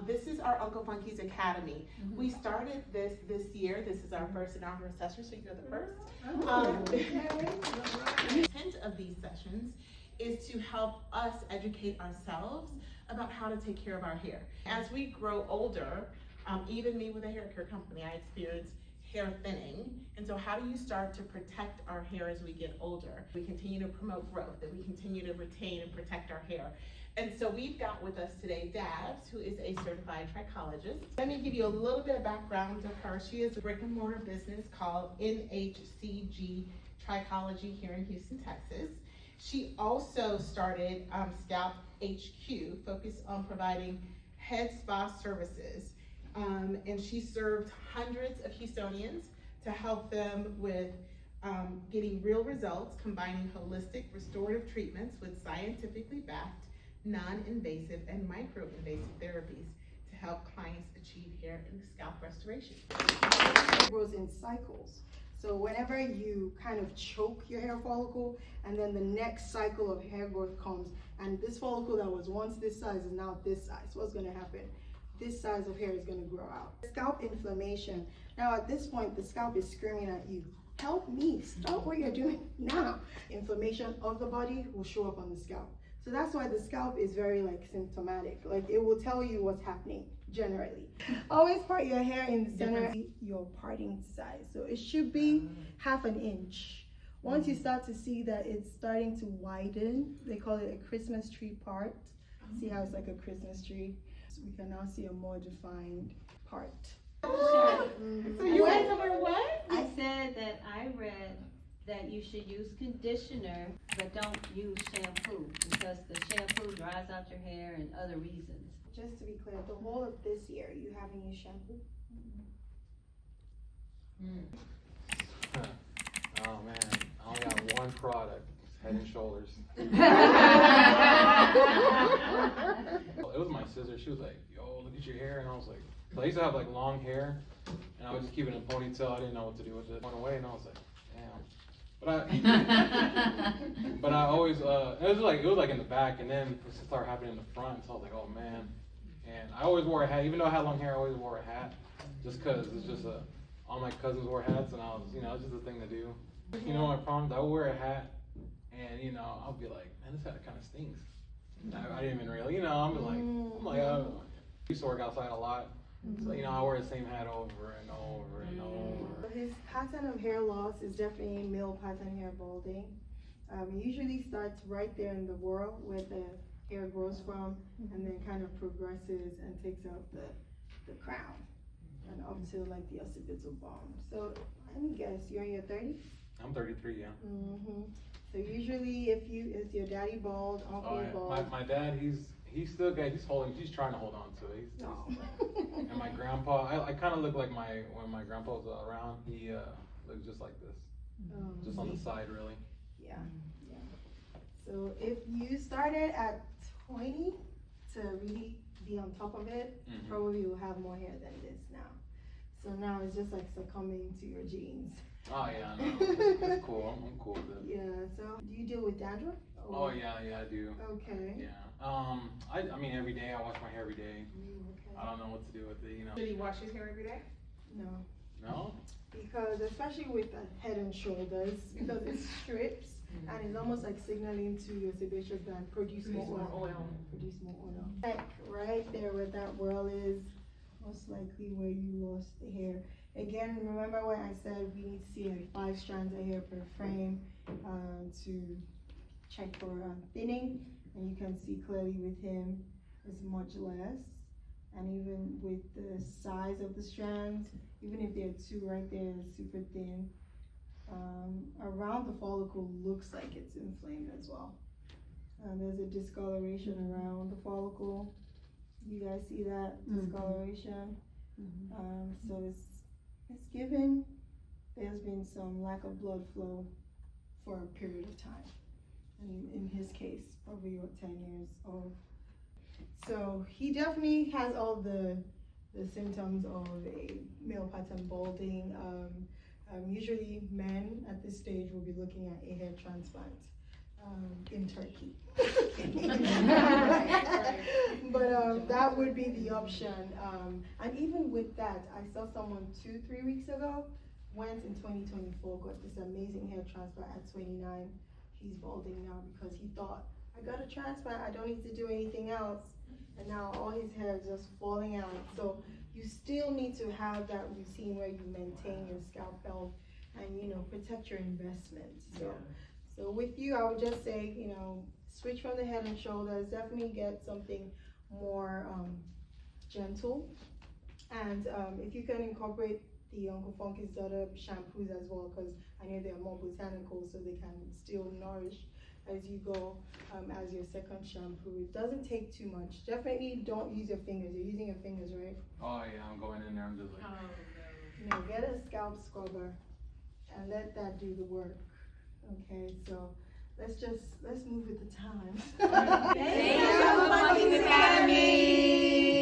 This is our Uncle Funky's Academy. We started this year. This is our first inaugural session, so you're the first. The intent of these sessions is to help us educate ourselves about how to take care of our hair. As we grow older, even me with a hair care company, I experienced hair thinning. And so how do you start to protect our hair as we get older? We continue to promote growth, and we continue to retain and protect our hair. And so we've got with us today Dabs, who is a certified trichologist. Let me give you a little bit of background of her. She is a brick and mortar business called NHCG Trichology here in Houston, Texas. She also started Scalp HQ, focused on providing head spa services. And she served hundreds of Houstonians to help them with getting real results, combining holistic restorative treatments with scientifically backed, non-invasive and micro-invasive therapies to help clients achieve hair and scalp restoration. It grows in cycles. So whenever you kind of choke your hair follicle, and then the next cycle of hair growth comes, and this follicle that was once this size is now this size, what's going to happen? This size of hair is going to grow out. Scalp inflammation. Now at this point, the scalp is screaming at you, help me, stop what you're doing now. Inflammation of the body will show up on the scalp. So that's why the scalp is very symptomatic. It will tell you what's happening generally. Always part your hair in the center, your parting size. So it should be ½ an inch. Once you start to see that it's starting to widen, they call it a Christmas tree part. See how it's like a Christmas tree? So we can now see a more defined part. So you want to cover what? I said that I read that you should use conditioner, but don't use shampoo because the shampoo dries out your hair and other reasons. Just to be clear, the whole of this year, you haven't used shampoo? Oh man, I only got one product, Head and Shoulders. It was my sister. She was like, yo, look at your hair. And I was like, so I used to have long hair, and I was just keeping it in a ponytail. I didn't know what to do with it. It went away, and I was like, damn. But I always, it was in the back, and then it started happening in the front. So I was like, oh man. And I always wore a hat, even though I had long hair. I always wore a hat, just cause it's just all my cousins wore hats, and I was, it's just a thing to do. My problem, I would wear a hat, and I'll be like, man, this hat kind of stinks. I didn't even really, I used to work outside a lot, so I wear the same hat over and over and over. His pattern of hair loss is definitely male pattern hair balding. It usually starts right there in the whorl where the hair grows from, and then kind of progresses and takes out the crown and up to the occipital bone. So let me guess, you're in your 30s? I'm 33, yeah. So usually, is your daddy bald, uncle bald? My dad, he's still got, he's trying to hold on to it. And my grandpa, I kind of look like when my grandpa was around, he looked just like this. Just on the side, really. Yeah. So if you started at 20 to really be on top of it, probably you'll have more hair than this now. So now it's just succumbing to your genes. Oh yeah, no, it's cool. I'm cool with it. Yeah. So do you deal with dandruff? Oh yeah, I do. Okay. Yeah. I mean every day I wash my hair every day. Okay. I don't know what to do with it. Should he wash his hair every day? No. No? Because especially with the Head and Shoulders, because it strips and it's almost signaling to your sebaceous gland, produce more oil. Produce more oil. Right there where that whorl is, most likely where you lost the hair. Again, remember when I said we need to see 5 strands of hair per frame to check for thinning, and you can see clearly with him it's much less. And even with the size of the strands, even if there are 2 right there, super thin, around the follicle looks like it's inflamed as well. There's a discoloration around the follicle. You guys see that discoloration? So it's given there's been some lack of blood flow for a period of time. And in his case, probably 10 years old. So he definitely has all the symptoms of a male pattern balding. Usually men at this stage will be looking at a hair transplant. in Turkey. But that would be the option. And even with that, I saw someone 2-3 weeks ago, went in 2024, got this amazing hair transplant at 29. He's balding now because he thought, I got a transplant, I don't need to do anything else. And now all his hair is just falling out. So you still need to have that routine where you maintain your scalp health and, you know, protect your investments. So with you, I would just say, you know, switch from the Head and Shoulders, definitely get something more gentle. And if you can incorporate the Uncle Funky's Daughter shampoos as well, because I know they're more botanical, so they can still nourish as you go as your second shampoo. It doesn't take too much. Definitely don't use your fingers. You're using your fingers, right? Oh yeah, I'm going in there, I'm just like. You know, get a scalp scrubber and let that do the work. Okay, so let's move with the times. Thank you, Uncle Funky's Academy.